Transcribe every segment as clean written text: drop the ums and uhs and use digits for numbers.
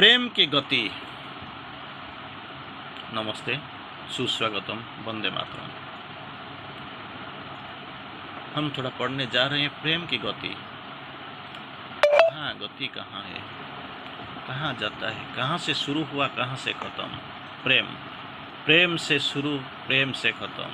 प्रेम की गति। नमस्ते, सुस्वागतम, वंदे मातरम। हम थोड़ा पढ़ने जा रहे हैं प्रेम की गति। गति कहाँ है, कहाँ जाता है, कहाँ से शुरू हुआ, कहाँ से खत्म। प्रेम, प्रेम से शुरू, प्रेम से खत्म।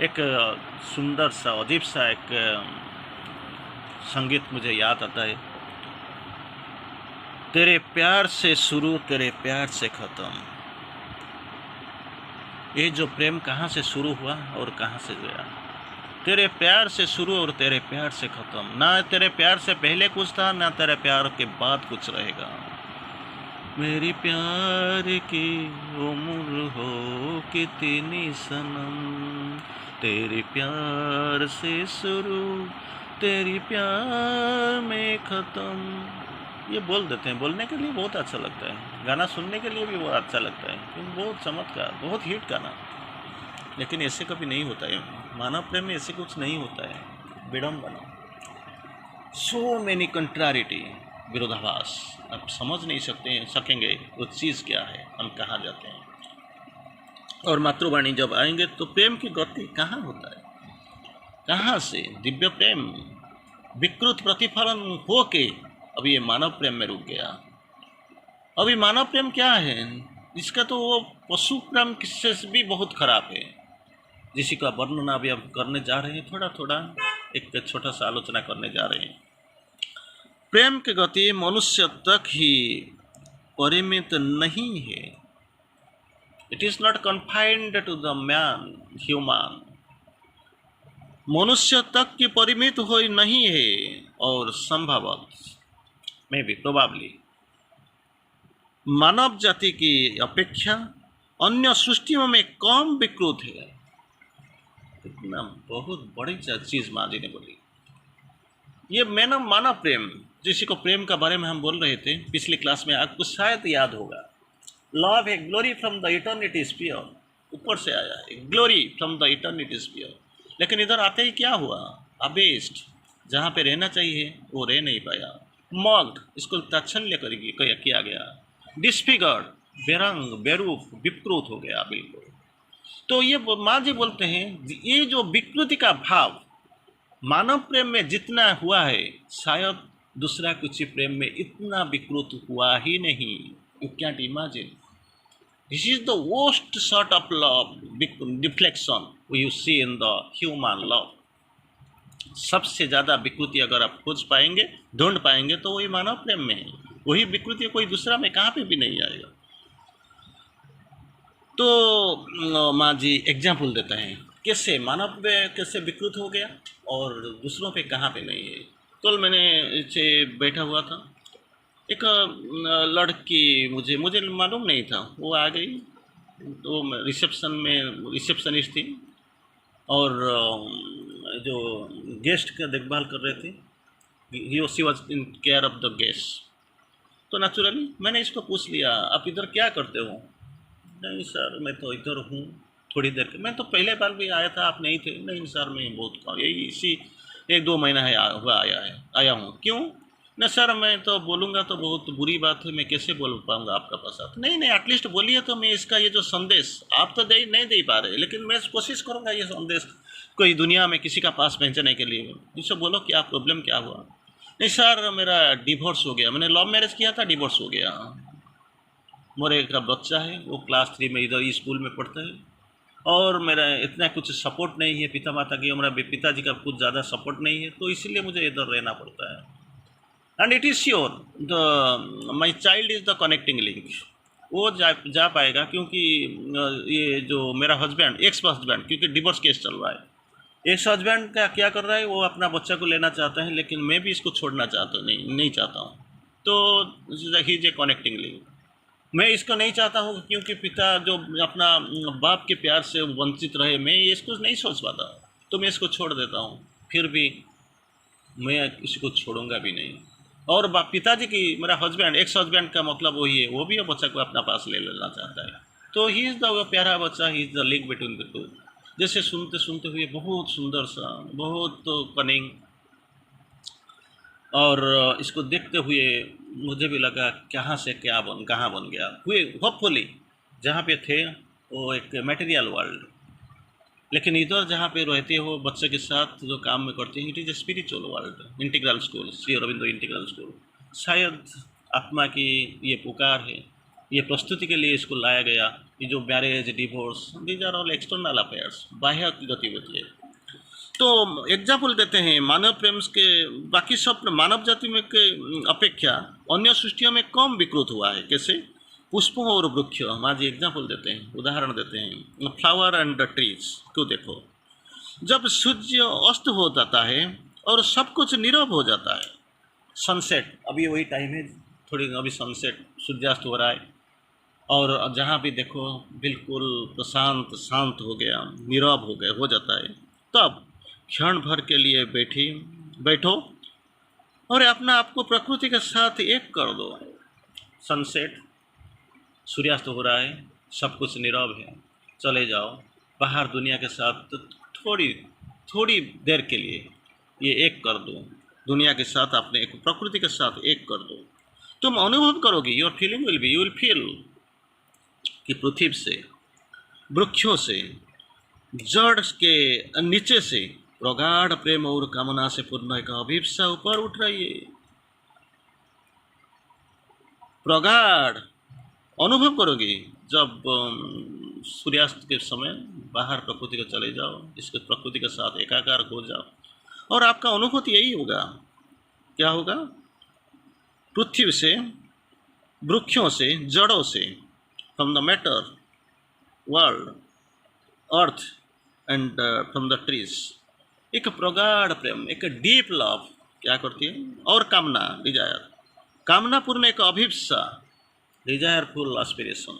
एक सुंदर सा अजीब सा एक संगीत मुझे याद आता है। तेरे प्यार से शुरू, तेरे प्यार से खत्म। ये जो प्रेम कहाँ से शुरू हुआ और कहाँ से गया। तेरे प्यार से शुरू और तेरे प्यार से खत्म। ना तेरे प्यार से पहले कुछ था, ना तेरे प्यार के बाद कुछ रहेगा। मेरी प्यार की उम्र हो कितनी सनम, तेरे प्यार से शुरू, तेरी प्यार में खत्म। ये बोल देते हैं, बोलने के लिए बहुत अच्छा लगता है, गाना सुनने के लिए भी बहुत अच्छा लगता है, क्योंकि बहुत चमत्कार, बहुत हिट गाना। लेकिन ऐसे कभी नहीं होता है, मानव प्रेम में ऐसे कुछ नहीं होता है। विडम्बना, सो मेनी कंट्रारिटी, विरोधाभास। आप समझ नहीं सकेंगे वो चीज़ क्या है, हम कहाँ जाते हैं। और मातृवाणी जब आएंगे तो प्रेम की गति कहाँ होता है, कहाँ से दिव्य प्रेम विकृत प्रतिफलन हो के अभी ये मानव प्रेम में रुक गया। अभी मानव प्रेम क्या है, इसका तो वो पशु प्रेम किससे भी बहुत खराब है, जिसी का वर्णन अभी हम करने जा रहे हैं। थोड़ा थोड़ा एक छोटा सा आलोचना करने जा रहे हैं। प्रेम की गति मनुष्य तक ही परिमित नहीं है। It is not confined to the man, human. मनुष्य तक की परिमित हो नहीं है, और संभवतः में भी प्रोबेबली मानव जाति की अपेक्षा अन्य सृष्टियों में कम विकृत है। इतना बहुत बड़ी चीज माँ जी ने बोली। ये मानव प्रेम, जिसी को प्रेम का बारे में हम बोल रहे थे पिछली क्लास में, आपको शायद याद होगा। लव है glory from the eternity sphere, ऊपर से आया है, glory from the eternity sphere. लेकिन इधर आते ही क्या हुआ, अबेस्ट, जहाँ पे रहना चाहिए वो रह नहीं पाया। मॉक्ड, इसको ताच्छल्य किया गया। डिस्फिगर्ड, बेरंग बेरूप विकृत हो गया बिल्कुल। तो ये माँ जी बोलते हैं, ये जो विकृति का भाव मानव प्रेम में जितना हुआ है, शायद दूसरा कुछ प्रेम में इतना विकृत हुआ ही नहीं। You can't imagine. This is the worst sort of love deflection you see in the human love. सबसे ज़्यादा विकृति अगर आप खोज पाएंगे, ढूंढ पाएंगे, तो वही मानव प्रेम में है। वही विकृति कोई दूसरा में कहाँ पे भी नहीं आएगा। तो माँ जी एग्जाम्पल देते हैं, कैसे मानव में कैसे विकृत हो गया और दूसरों पे कहाँ पे नहीं है। कल मैंने इसे बैठा हुआ था, एक लड़की, मुझे मालूम नहीं था, वो आ गई। तो रिसेप्शनिस्ट थी, और जो गेस्ट का देखभाल कर रहे थे, she was in care of the guest. तो नेचुरली मैंने इसको पूछ लिया, आप इधर क्या करते हो। नहीं सर, मैं तो इधर हूँ थोड़ी देर के, मैं तो पहले बार भी आया था, आप नहीं थे। नहीं सर, मैं बहुत यही इसी 1-2 महीना है हुआ आया हूँ। क्यों? नहीं सर, मैं तो बोलूँगा तो बहुत बुरी बात है, मैं कैसे बोल पाऊँगा आपका पास। आप नहीं, एटलीस्ट बोलिए तो मैं इसका ये जो संदेश आप तो नहीं दे पा रहे, लेकिन मैं कोशिश करूँगा ये संदेश कोई दुनिया में किसी का पास पहुँचाने के लिए। इससे बोलो क्या प्रॉब्लम क्या हुआ। नहीं सर, मेरा डिवोर्स हो गया, मैंने लव मैरिज किया था, डिवोर्स हो गया। मेरे एक बच्चा है, वो क्लास 3 में इधर स्कूल में पढ़ता है, और मेरा इतना कुछ सपोर्ट नहीं है पिता माता की, मेरा पिताजी का कुछ ज़्यादा सपोर्ट नहीं है, तो इसलिए मुझे इधर रहना पड़ता है। And it is sure the my child is the connecting link. वो जा पाएगा, क्योंकि ये जो मेरा हस्बैंड, एक्स हस्बैंड, क्योंकि डिवोर्स केस चल रहा है, एक्स हस्बैंड का क्या कर रहा है, वो अपना बच्चा को लेना चाहता है, लेकिन मैं भी इसको छोड़ना नहीं चाहता हूँ। तो he is a connecting link. मैं इसको नहीं चाहता हूँ, क्योंकि पिता जो अपना बाप के प्यार से वंचित रहे, मैं इसको नहीं सोच पाता हूँ, तो मैं इसको छोड़ देता हूँ। फिर भी मैं इसको छोड़ूंगा भी नहीं। और पिताजी की, मेरा हस्बैंड, एक्स हस्बैंड का मतलब वही है, वो भी बच्चा को अपना पास ले लेना चाहता है। तो ही इज़ द प्यारा बच्चा, he is the link between the two. जैसे सुनते सुनते हुए बहुत सुंदर सा, बहुत कनिंग, और इसको देखते हुए मुझे भी लगा कहाँ बन गया हुए होपफुली जहाँ पे थे वो एक मटेरियल वर्ल्ड, लेकिन इधर जहाँ पे रहते हो बच्चे के साथ जो काम में करते हैं it is a spiritual world. Integral school, Shri Aurobindo integral school, शायद आत्मा की ये पुकार है, ये प्रस्तुति के लिए इसको लाया गया। ये जो marriage divorce these are all external affairs, बाह्य गतिविधि है। तो एग्जाम्पल देते हैं मानव प्रेम के, बाकी सब मानव जाति में के अपेक्षा अन्य सृष्टियों में कम विकृत हुआ है। कैसे? पुष्पों और वृक्ष, माँ जी एग्जाम्पल देते हैं, उदाहरण देते हैं, फ्लावर एंड द ट्रीज को देखो। जब सूर्य अस्त हो जाता है और सब कुछ नीरव हो जाता है, सनसेट, अभी वही टाइम है, थोड़ी अभी सनसेट सूर्यास्त हो रहा है, और जहाँ भी देखो बिल्कुल प्रशांत शांत हो गया, नीरव हो गया हो जाता है, तब क्षण भर के लिए बैठो और अपना आपको प्रकृति के साथ एक कर दो। सनसेट, सूर्यास्त हो रहा है, सब कुछ नीरव है, चले जाओ बाहर दुनिया के साथ, तो थोड़ी देर के लिए ये एक कर दो, दुनिया के साथ अपने एक प्रकृति के साथ एक कर दो। तुम अनुभव करोगे, your feeling will be, you will feel कि पृथ्वी से, वृक्षों से, जड़ के नीचे से प्रगाढ़ प्रेम और कामना से पूर्ण एक अभिप्सा ऊपर उठ रही है। प्रगाढ़ अनुभव करोगे जब सूर्यास्त के समय बाहर प्रकृति को चले जाओ, इसके प्रकृति के साथ एकाकार हो जाओ, और आपका अनुभूति यही होगा। क्या होगा? पृथ्वी से, वृक्षों से, जड़ों से, from the matter world, earth and from the trees, एक प्रगाढ़ प्रेम, एक डीप लव क्या करती है, और कामना, डिजायर, कामना पूर्ण एक अभिप्सा, डिजायरफुल एस्पिरेशन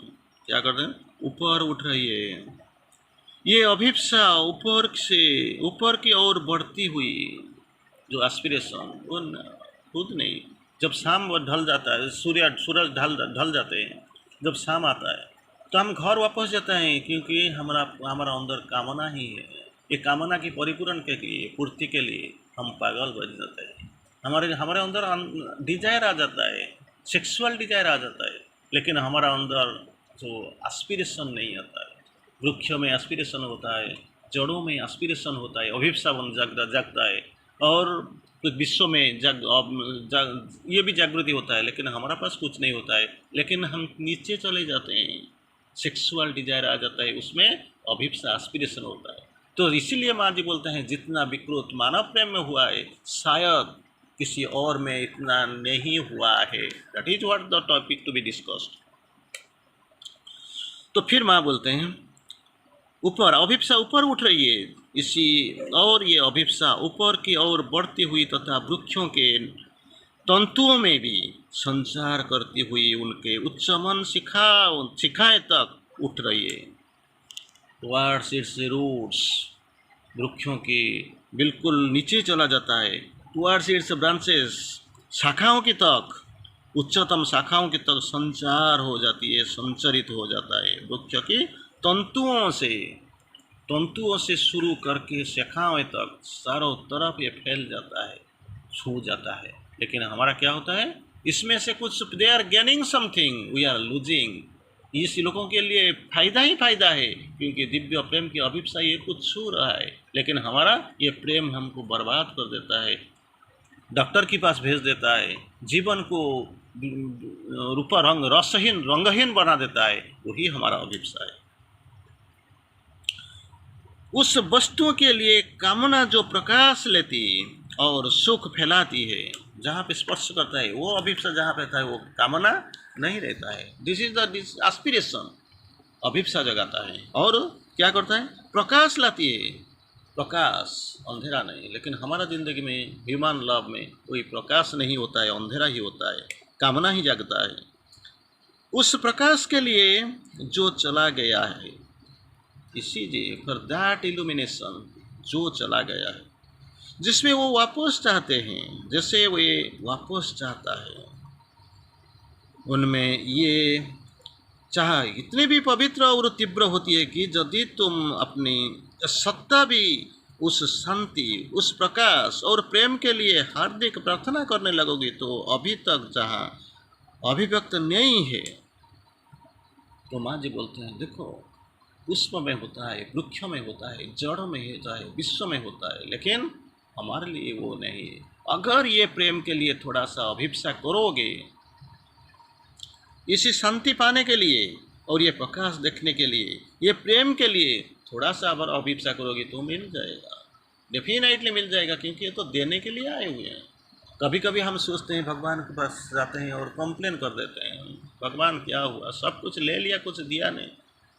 क्या करते हैं, ऊपर उठ रही है। ये अभिप्सा ऊपर से ऊपर की ओर बढ़ती हुई जो एस्पिरेशन, वो खुद नहीं, जब शाम ढल जाता है, सूरज ढल जाते हैं, जब शाम आता है तो हम घर वापस जाते हैं, क्योंकि हमारा अंदर कामना ही है। ये कामना की परिपूर्ण के लिए, पूर्ति के लिए हम पागल बन जाते हैं, हमारे अंदर डिजायर आ जाता है, सेक्सुअल डिजायर आ जाता है, लेकिन हमारा अंदर जो एस्पिरेशन नहीं आता है। वृक्ष में एस्पिरेशन होता है, जड़ों में एस्पिरेशन होता है, अभिप्सा जागता है, और विश्व में ये भी जागृति होता है, लेकिन हमारा पास कुछ नहीं होता है, लेकिन हम नीचे चले जाते हैं, सेक्सुअल डिजायर आ जाता है, उसमें अभिप्सा एस्पिरेशन होता है। तो इसीलिए माँ जी बोलते हैं जितना विकृत मानव प्रेम में हुआ है शायद किसी और में इतना नहीं हुआ है। That is what the topic to be discussed. तो फिर माँ बोलते हैं ऊपर अभिप्सा ऊपर उठ रही है इसी, और ये अभिप्सा ऊपर की ओर बढ़ती हुई तथा वृक्षों के तंतुओं में भी संचार करती हुई उनके उच्च मन शिखाएं तक उठ रही है। टुवर्ड्स इट्स रूट्स, वृक्षों की बिल्कुल नीचे चला जाता है, टुवर्ड्स इट्स ब्रांचेस, शाखाओं की तक, उच्चतम शाखाओं की तक संचार हो जाती है, संचरित हो जाता है। वृक्ष की तंतुओं से शुरू करके शाखाओं तक चारों तरफ ये फैल जाता है, छू जाता है। लेकिन हमारा क्या होता है, इसमें से कुछ they are gaining something, we are losing. इस लोगों के लिए फायदा ही फायदा है, क्योंकि दिव्य प्रेम की अभिप्सा ये कुछ छू रहा है, लेकिन हमारा ये प्रेम हमको बर्बाद कर देता है, डॉक्टर के पास भेज देता है, जीवन को रूपा रंगहीन बना देता है। वही हमारा अभिप्सा है। उस वस्तुओं के लिए कामना जो प्रकाश लेती और सुख फैलाती है, जहाँ पे स्पर्श करता है, वो अभिप्सा जहाँ पे रहता है वो कामना नहीं रहता है। दिस इज द एस्पिरेशन, अभिप्सा जगाता है और क्या करता है, प्रकाश लाती है। प्रकाश, अंधेरा नहीं। लेकिन हमारा ज़िंदगी में ह्यूमन लव में कोई प्रकाश नहीं होता है, अंधेरा ही होता है, कामना ही जगता है। उस प्रकाश के लिए जो चला गया है, इसीलिए फॉर दैट इल्यूमिनेशन, जो चला गया है, जिसमें वो वापस चाहते हैं, जैसे वो ये वापस चाहता है, उनमें ये चाह इतनी भी पवित्र और तीव्र होती है कि यदि तुम अपनी सत्ता भी उस शांति, उस प्रकाश और प्रेम के लिए हार्दिक प्रार्थना करने लगोगी तो अभी तक जहाँ अभिव्यक्त नहीं है, तो माँ जी बोलते हैं देखो, पुष्प में होता है, वृक्ष में होता है, जड़ में होता है, विश्व में होता है, लेकिन हमारे लिए वो नहीं है। अगर ये प्रेम के लिए थोड़ा सा अभिप्सा करोगे, इसी शांति पाने के लिए और ये प्रकाश देखने के लिए, ये प्रेम के लिए थोड़ा सा अगर अभिप्सा करोगे तो मिल जाएगा, डेफिनेटली मिल जाएगा, क्योंकि ये तो देने के लिए आए हुए हैं। कभी कभी हम सोचते हैं भगवान के पास जाते हैं और कंप्लेन कर देते हैं, भगवान क्या हुआ, सब कुछ ले लिया, कुछ दिया नहीं।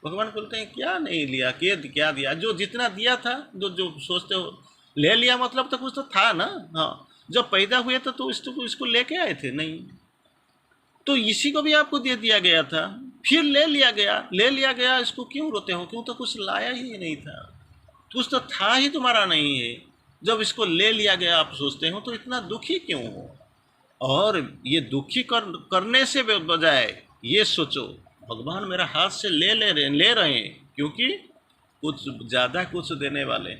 भगवान बोलते हैं क्या नहीं लिया, क्या दिया, जो जितना दिया था, जो जो सोचते हो ले लिया, मतलब तो कुछ तो था ना। हाँ, जब पैदा हुए तो इसको लेके आए थे नहीं, तो इसी को भी आपको दे दिया गया था, फिर ले लिया गया, इसको क्यों रोते हो, क्यों, तो कुछ लाया ही नहीं था, कुछ तो था ही तुम्हारा नहीं है। जब इसको ले लिया गया आप सोचते हो तो इतना दुखी क्यों हो। और ये दुखी करने से बजाय ये सोचो भगवान मेरा हाथ से ले रहे हैं, क्योंकि कुछ ज़्यादा कुछ देने वाले,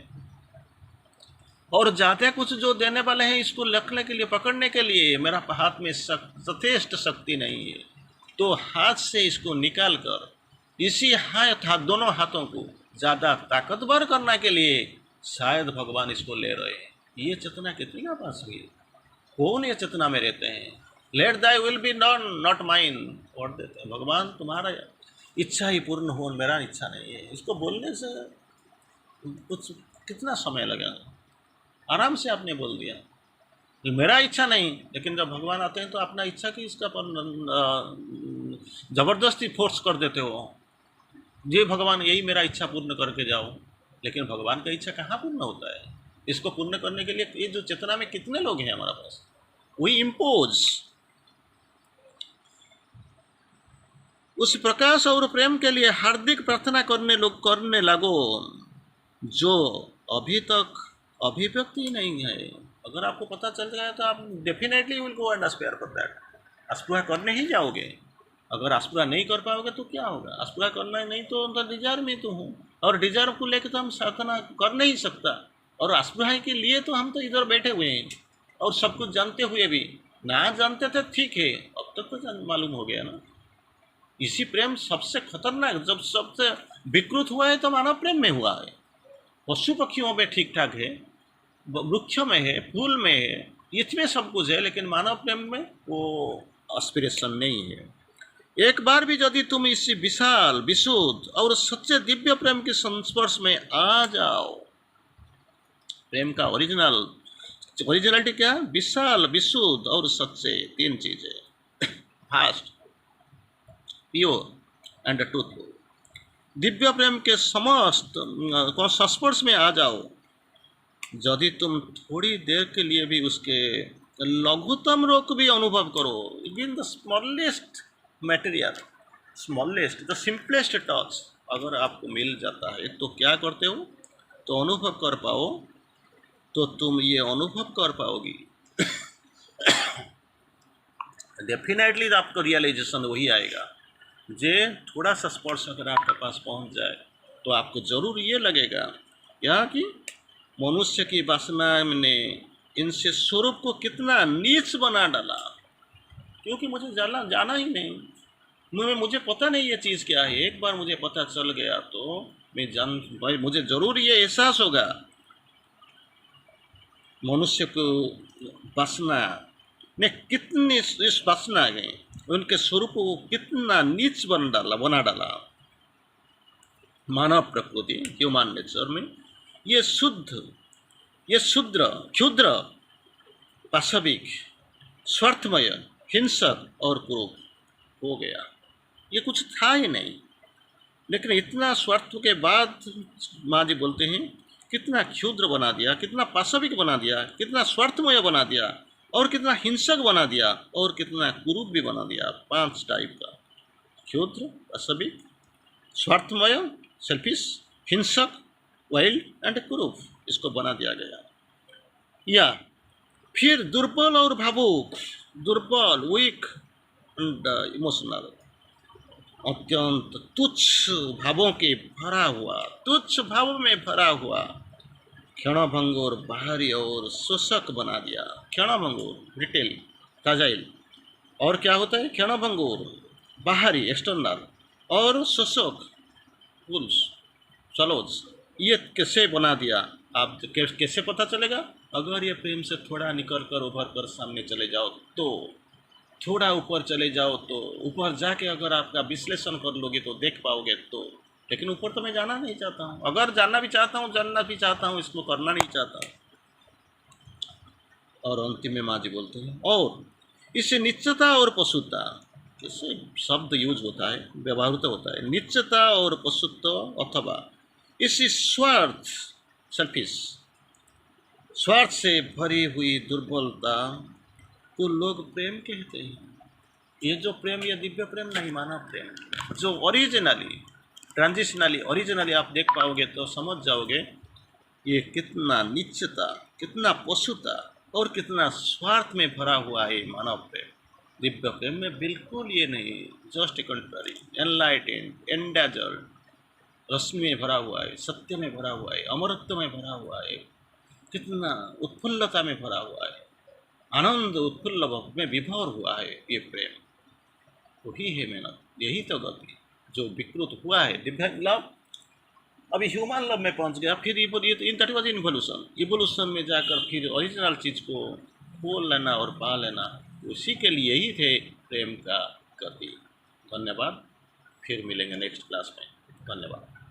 और ज़्यादा कुछ जो देने वाले हैं, इसको रखने के लिए, पकड़ने के लिए मेरा हाथ में यथेष्ट शक्ति नहीं है। तो हाथ से इसको निकाल कर इसी हाथ दोनों हाथों को ज़्यादा ताकतवर करने के लिए शायद भगवान इसको ले रहे हैं। ये चेतना कितनी ना पास हुई, कौन ये चेतना में रहते हैं। Let thy will be done not mine, और देते हैं भगवान तुम्हारा इच्छा ही पूर्ण हो, मेरा इच्छा नहीं है। इसको बोलने से कुछ कितना समय लगा, आराम से आपने बोल दिया मेरा इच्छा नहीं, लेकिन जब भगवान आते हैं तो अपना इच्छा की इसका पर ज़बरदस्ती फोर्स कर देते हो, ये भगवान यही मेरा इच्छा पूर्ण करके जाओ। लेकिन भगवान का इच्छा कहाँ पूर्ण होता है। इसको पूर्ण करने के लिए ये जो चेतना में कितने लोग हैं हमारे पास, वी इम्पोज उस प्रकाश और प्रेम के लिए हार्दिक प्रार्थना करने लगो जो अभी तक अभिव्यक्ति नहीं है। अगर आपको पता चल गया तो आप definitely will go and aspire for that, अस्पृहा करने ही जाओगे। अगर अस्पृहा नहीं कर पाओगे तो क्या होगा, अस्पृहा करना ही नहीं तो डिजायर में तो हूँ, और डिजायर को लेकर तो हम साधना कर नहीं सकता, और अस्पृहा के लिए तो हम तो इधर बैठे हुए हैं, और सब कुछ जानते हुए भी ना जानते थे, ठीक है, अब तक तो मालूम हो गया ना। इसी प्रेम सबसे खतरनाक, जब सबसे विकृत हुआ है तो मानव प्रेम में हुआ है। पशु पक्षियों में ठीक ठाक है, वृक्षों में है, फूल में है, इसमें सब कुछ है, लेकिन मानव प्रेम में वो एस्पिरेशन नहीं है। एक बार भी यदि तुम इस विशाल, विशुद्ध और सच्चे दिव्य प्रेम के संस्पर्श में आ जाओ, प्रेम का ओरिजिनलिटी क्या, विशाल, विशुद्ध और सच्चे, तीन चीजें, fast, pure and truthful. Divya प्रेम के समस्त संस्पर्श में आ जाओ, यदि तुम थोड़ी देर के लिए भी उसके लघुतम रोग भी अनुभव करो, even the smallest material, smallest, the simplest touch अगर आपको मिल जाता है तो क्या करते हो, तो अनुभव कर पाओ, तो तुम ये अनुभव कर पाओगी डेफिनेटली आपको रियलाइजेशन वही आएगा। जे थोड़ा सा स्पर्श अगर आपके पास पहुंच जाए तो आपको जरूर ये लगेगा क्या कि मनुष्य की वासना ने इनसे स्वरूप को कितना नीच बना डाला, क्योंकि मुझे जाना ही नहीं, मुझे पता नहीं ये चीज़ क्या है। एक बार मुझे पता चल गया तो भाई मुझे जरूर ये एहसास होगा मनुष्य को वासना ने कितनी, इस वासना ने उनके स्वरूप को कितना नीच बना डाला। मानव प्रकृति, ह्यूमन नेचर में ये क्षुद्र पाशविक, स्वार्थमय, हिंसक और क्रूर हो गया। ये कुछ था ही नहीं, लेकिन इतना स्वार्थ के बाद माँ जी बोलते हैं कितना क्षुद्र बना दिया, कितना पाशविक बना दिया, कितना स्वार्थमय बना दिया, और कितना हिंसक बना दिया, और कितना कुरूप भी बना दिया। 5 टाइप का, क्षुद्र, पाशविक, स्वार्थमय, सेल्फिश, हिंसक, वाइल्ड एंड कुरूप, इसको बना दिया गया। या फिर दुर्बल और भावुक, दुर्बल, वीक एंड इमोशनल, अत्यंत तुच्छ भावों के भरा हुआ, तुच्छ भावों में भरा हुआ, क्षणभंगुर बाहरी और शोषक बना दिया। क्षणभंगुर रिटेल फ्राजाइल, और क्या होता है क्षणभंगुर बाहरी एक्सटर्नल, और शोषक वुल्स सलोज, ये कैसे बना दिया। आप कैसे पता चलेगा, अगर ये प्रेम से थोड़ा निकल कर उभर कर सामने चले जाओ तो, थोड़ा ऊपर चले जाओ तो, ऊपर जाके अगर आपका विश्लेषण कर लोगे तो देख पाओगे तो। लेकिन ऊपर तो मैं जाना नहीं चाहता हूँ, अगर जानना भी चाहता हूँ, जानना भी चाहता हूँ, इसको करना नहीं चाहता। और अंतिम में माँ जी बोलते हैं, और इससे निश्चयता और पशुता, इससे शब्द यूज होता है, व्यवहारित होता है, निश्चयता और पशुत्व, अथवा इसी स्वार्थ सेल्फिश, स्वार्थ से भरी हुई दुर्बलता को लोग प्रेम कहते हैं। ये जो प्रेम, ये दिव्य प्रेम नहीं, मानव प्रेम, जो ओरिजिनली ट्रांजिशनली ओरिजिनली आप देख पाओगे तो समझ जाओगे ये कितना नीचता, कितना पशुता और कितना स्वार्थ में भरा हुआ है मानव प्रेम। दिव्य प्रेम में बिल्कुल ये नहीं, जस्ट कंट्रारी, एनलाइटेंड, एंडेजर्ड, रश्मि में भरा हुआ है, सत्य में भरा हुआ है, अमरत्व में भरा हुआ है, कितना उत्फुल्लता में भरा हुआ है, आनंद उत्फुल्ल में विभोर हुआ है ये प्रेम। वही है मेहनत, यही तो गति जो विकृत हुआ है दिव्य लव। अभी ह्यूमन लव में पहुंच गया, फिर ये बोलिए तो in that was involution, evolution में जाकर फिर ओरिजिनल चीज़ को खोल लेना और पा लेना, उसी के लिए ही थे प्रेम का गति। धन्यवाद, फिर मिलेंगे नेक्स्ट क्लास में। धन्यवाद।